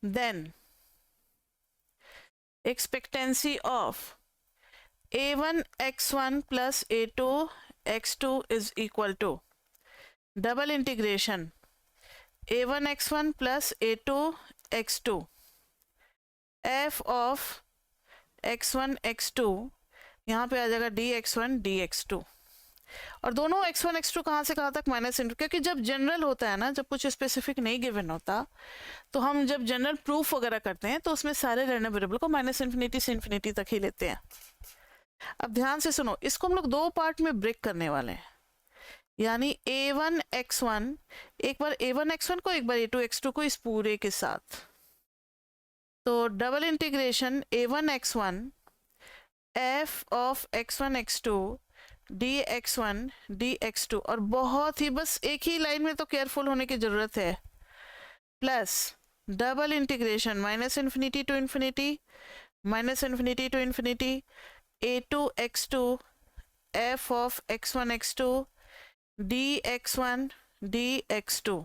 Then expectancy of a1 x1 plus a2 x2 is equal to double integration a1 x1 plus a2 x2 f of x1 x2, यहाँ पे आ जाएगा dx1 dx2। और दोनों x1 x2 कहाँ से कहाँ तक minus into, क्योंकि जब जनरल होता है ना, जब कुछ स्पेसिफिक नहीं गिवन होता, तो हम जब जनरल प्रूफ वगैरह करते हैं तो उसमें सारे रैंडम वेरिएबल को माइनस इन्फिनिटी से इन्फिनिटी तक ही लेते हैं। अब ध्यान से सुनो, इसको हम लोग दो पार्ट में ब्रेक करने वाले हैं, यानी a1 x1, एक बार a1 x1 को, एक बार a2 x2 को, इस पूरे के साथ। तो double integration a1 x1 f of x1 x2 dx1 dx2, और बहुत ही बस एक ही लाइन में तो केयरफुल होने की जरूरत है, plus double integration minus infinity to infinity a2 x2 f of x1 x2 dx1 dx2।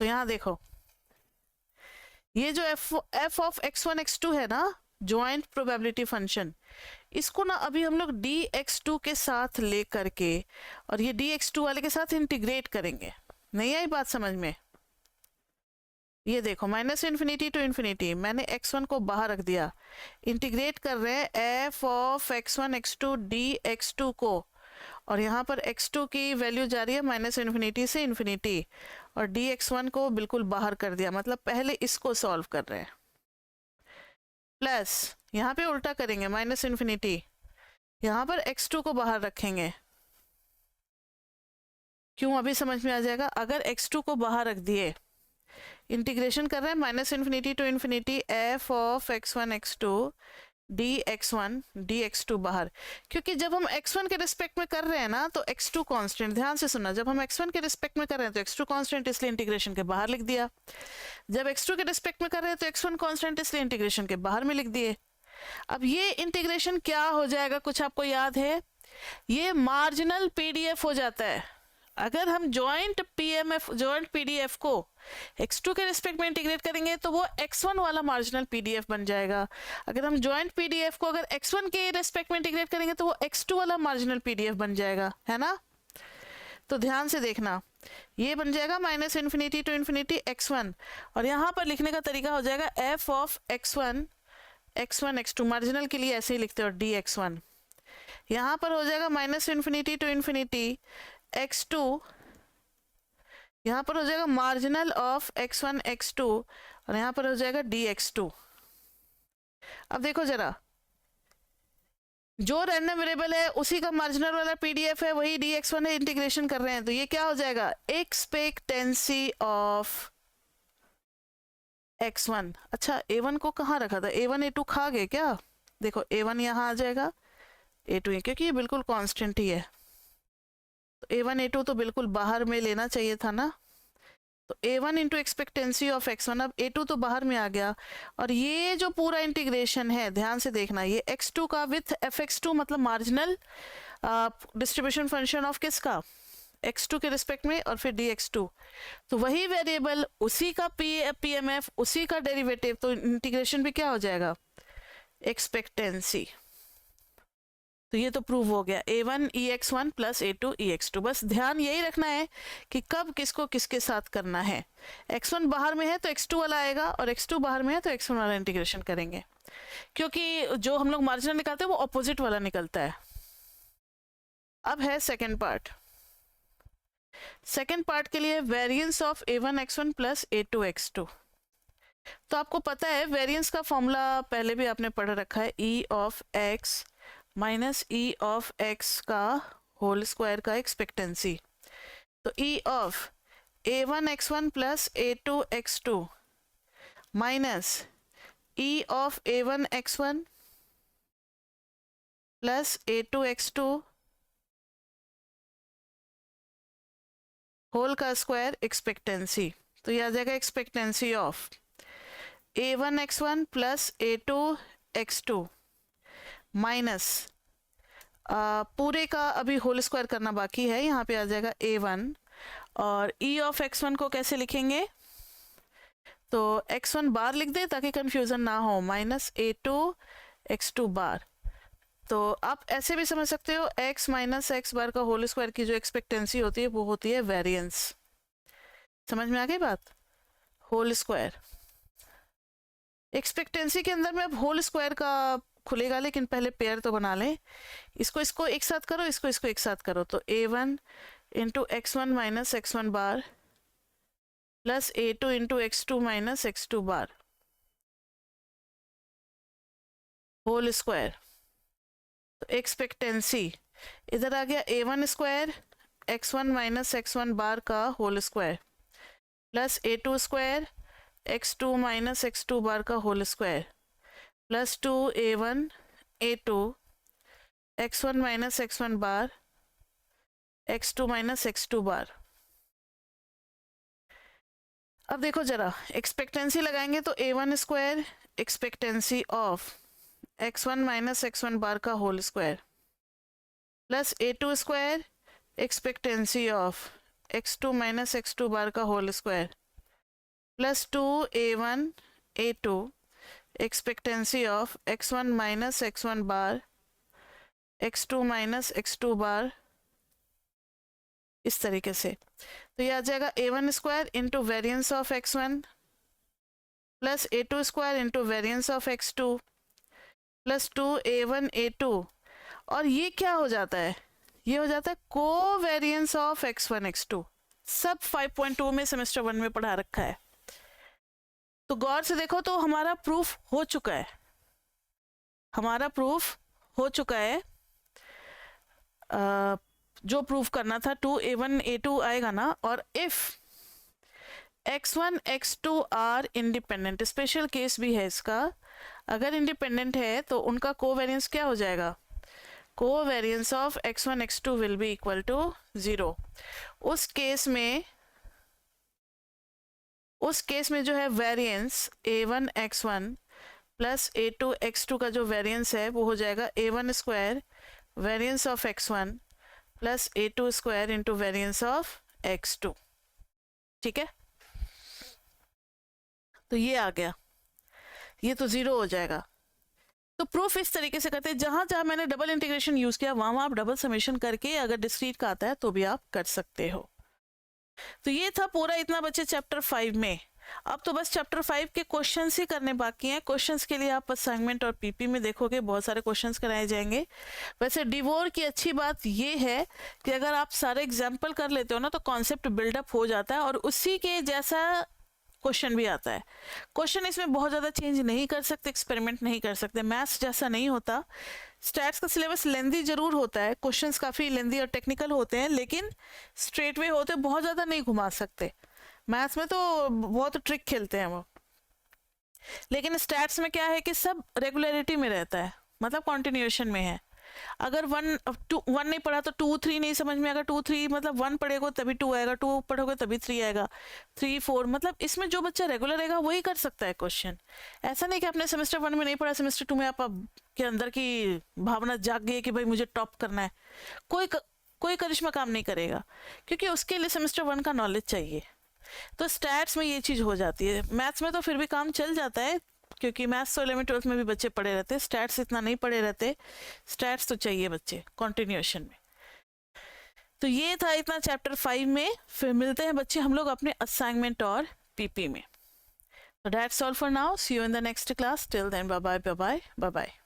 तो यहां देखो, ये जो f of x1 x2 है ना, ज्वाइंट प्रोबेबिलिटी फंक्शन, इसको ना अभी हम लोग dx2 के साथ ले करके और ये dx2 वाले के साथ इंटीग्रेट करेंगे। नहीं आई बात समझ में? ये देखो, माइनस इन्फिनिटी टू इन्फिनिटी, मैंने x1 को बाहर रख दिया, इंटीग्रेट कर रहे हैं f of x1 x2 dx2 को, और यहाँ पर x2 की वैल्यू जा रही है माइनस इन्फिनिटी से इन्फिनिटी, और dx1 को बिल्कुल बाहर कर दिया, मतलब पहले इसको सॉल्व कर रहे हैं। प्लस यहाँ पे उल्टा करेंगे, माइनस इन्फिनिटी, यहाँ पर x2 को बाहर रखेंगे। क्यों, अभी समझ में आ जाएगा। अगर x2 को बाहर रख दिए, इंटीग्रेशन कर रहे हैं minus infinity to infinity f of x1 x2 dx1 dx2 बाहर, क्योंकि जब हम x1 के रिस्पेक्ट में कर रहे हैं ना तो x2 कांस्टेंट, ध्यान से सुनना, जब हम x1 के रिस्पेक्ट में कर रहे हैं तो x2 कांस्टेंट, इसलिए इंटीग्रेशन के बाहर लिख दिया। जब x2 के रिस्पेक्ट में कर रहे हैं तो x1 कांस्टेंट, इसलिए इंटीग्रेशन के बाहर में लिख दिए। अब ये इंटीग्रेशन क्या हो जाएगा, कुछ आपको याद है? ये मार्जिनल पीडीएफ हो जाता है। अगर हम जॉइंट पीडीएफ को x2 के रिस्पेक्ट में इंटीग्रेट करेंगे तो वो x1 वाला मार्जिनल पीडीएफ बन जाएगा। अगर हम जॉइंट पीडीएफ को अगर x1 के रिस्पेक्ट में इंटीग्रेट करेंगे तो वो x2 वाला मार्जिनल पीडीएफ बन जाएगा, है ना? तो ध्यान से देखना, ये बन जाएगा minus infinity to infinity x1, और यहाँ पर लिखने का तरीका हो जाएगा f of x1 x2, marginal के लिए ऐसे ही लिखते हो dx1। यहाँ पर हो जाएगा minus infinity to infinity x2, यहाँ पर हो जाएगा मार्जिनल ऑफ x1 x2, और यहाँ पर हो जाएगा dx2। अब देखो जरा, जो रैंडम वेरिएबल है उसी का मार्जिनल वाला पीडीएफ है, वही dx1 है, इंटीग्रेशन कर रहे हैं, तो ये क्या हो जाएगा, एक्सपेक्टेंसी ऑफ x1। अच्छा, a1 को कहाँ रखा था, a1 a2 खा गए क्या? देखो a1 यहाँ आ जाएगा, a2 क्योंकि ये बिल्कुल कांस्टेंट ही है, तो a1 a2 तो बिल्कुल बाहर में लेना चाहिए था ना। तो a1 into expectancy of x1, अब a2 तो बाहर में आ गया, और ये जो पूरा इंटीग्रेशन है, ध्यान से देखना, ये x2 का विथ fx2, मतलब मार्जिनल डिस्ट्रीब्यूशन फंक्शन ऑफ किसका, x2 के रिस्पेक्ट में और फिर dx2, तो वही वेरिएबल, उसी का PMF, उसी का डेरिवेटिव, तो इंटीग्रेशन भी क्या हो जाएगा, एक्सपेक्टेंसी। तो ये तो प्रूव हो गया a1 ex1 plus a2 ex2। बस ध्यान यही रखना है कि कब किसको किसके साथ करना है। x1 बाहर में है तो x2 वाला आएगा, और x2 बाहर में है तो x1 वाला इंटीग्रेशन करेंगे, क्योंकि जो हम लोग मार्जिनल निकालते हैं वो ऑपोजिट वाला निकलता है। अब है सेकेंड पार्ट। सेकेंड पार्ट के लिए variance of a1 x1 plus a2 x2। तो आपको पता है वेरिएंस का फॉर्मूला पहले भी आपने पढ़ रखा है, e of x minus e of x का होल स्क्वायर का एक्सपेक्टेंसी। तो e of a1 x1 plus a2 x2 minus e of a1 x1 plus a2 x2 whole का स्क्वायर एक्सपेक्टेंसी। तो यह आ जाएगा expectancy of a1 x1 plus a2 x2 minus पूरे का अभी होल स्क्वायर करना बाकी है, यहाँ पे आ जाएगा a1, और e ऑफ x1 को कैसे लिखेंगे, तो x1 बार लिख दे ताकि कंफ्यूजन ना हो, माइनस a2 x2 बार। तो आप ऐसे भी समझ सकते हो x माइनस x बार का होल स्क्वायर की जो एक्सपेक्टेंसी होती है वो होती है वेरिएंस। समझ में आ गई बात, होल स्क्वायर एक्सपेक्टेंसी के अंदर में अब होल स्क्वायर का खुलेगा, लेकिन पहले पेयर तो बना लें। इसको एक साथ करो, इसको एक साथ करो, तो a1 into x1 minus x1 bar plus a2 into x2 minus x2 bar whole square. तो एक्सपेक्टेंसी इधर आ गया a1 square x1 minus x1 bar का whole square plus a2 square x2 minus x2 bar का whole square plus 2a1 a2 x1 minus x1 bar x2 minus x2 bar. अब देखो जरा expectancy लगाएंगे तो a1 square expectancy of x1 minus x1 bar का whole square plus a2 square expectancy of x2 minus x2 bar का whole square plus 2a1 a2 expectancy of x1 minus x1 bar x2 minus x2 bar, इस तरीके से। तो ये आ जाएगा a1 square into variance of x1 plus a2 square into variance of x2 plus 2a1 a2, और ये क्या हो जाता है, ये हो जाता है कोवेरियंस ऑफ x1 x2। सब 5.2 में सेमेस्टर 1 में पढ़ा रखा है। तो गौर से देखो, तो हमारा प्रूफ हो चुका है, हमारा प्रूफ हो चुका है। जो प्रूफ करना था 2a1 a2 आएगा ना, और if x1 x2 are independent, special case भी है इसका, अगर इंडिपेंडेंट है तो उनका कोवेरियंस क्या हो जाएगा, covariance of x1 x2 will be equal to 0। उस केस में जो है variance a1 x1 plus a2 x2 का जो वेरिएंस है वो हो जाएगा a1 square variance of x1 plus a2 square into variance of x2। ठीक है, तो ये आ गया, ये तो 0 हो जाएगा। तो प्रूफ इस तरीके से करते हैं, जहां जहां मैंने डबल इंटीग्रेशन यूज किया वहां आप डबल समेशन करके, अगर डिस्क्रीट का आता है तो भी आप कर सकते हो। तो ये था पूरा, इतना बचे चैप्टर 5 में। अब तो बस चैप्टर 5 के क्वेश्चंस ही करने बाकी हैं। क्वेश्चंस के लिए आप असाइनमेंट और पीपी में देखोगे बहुत सारे क्वेश्चंस कराए जाएंगे। वैसे डिवोर की अच्छी बात ये है कि अगर आप सारे एग्जाम्पल कर लेते हो ना तो कॉन्सेप्ट बिल्डअप हो जाता है और उसी के जैसा क्वेश्चन भी आता है। क्वेश्चन इसमें बहुत ज़्यादा चेंज नहीं कर सकते, एक्सपेरिमेंट नहीं कर सकते, मैथ्स जैसा नहीं होता। स्टैट्स का सिलेबस लेंदी जरूर होता है, क्वेश्चंस काफ़ी लेंदी और टेक्निकल होते हैं, लेकिन स्ट्रेट वे होते, बहुत ज़्यादा नहीं घुमा सकते। मैथ्स में तो बहुत ट्रिक खेलते हैं वो, लेकिन स्टैट्स में क्या है कि सब रेगुलरिटी में रहता है, मतलब कॉन्टिन्यूएशन में है। अगर 1 नहीं पढ़ा तो 2 3 नहीं समझ में आएगा, 2 3 मतलब 1 पढ़ेगा तभी 2 आएगा, 2 पढ़ोगे तभी 3 आएगा, 3 4 मतलब इसमें जो बच्चा रेगुलर रहेगा वही कर सकता है क्वेश्चन। ऐसा नहीं कि आपने सेमेस्टर 1 में नहीं पढ़ा, सेमेस्टर 2 में आप के अंदर की भावना जाग गई है कि भाई मुझे टॉप करना है। कोई करिश्मा काम नहीं करेगा, क्योंकि उसके लिए सेमेस्टर 1 का नॉलेज चाहिए। तो स्टैट्स में ये चीज़ हो जाती है। मैथ्स में तो फिर भी काम चल जाता है, क्योंकि मैथ्स तो 11th-12th में भी बच्चे पढ़े रहते हैं, स्टैट्स इतना नहीं पढ़े रहते। स्टैट्स तो चाहिए बच्चे कॉन्टिन्यूएशन में। तो ये था इतना चैप्टर 5 में। फिर मिलते हैं बच्चे हम लोग अपने असाइनमेंट और पीपी में। So that's all for now. See you in the next class. Till then, bye bye, bye bye, bye bye.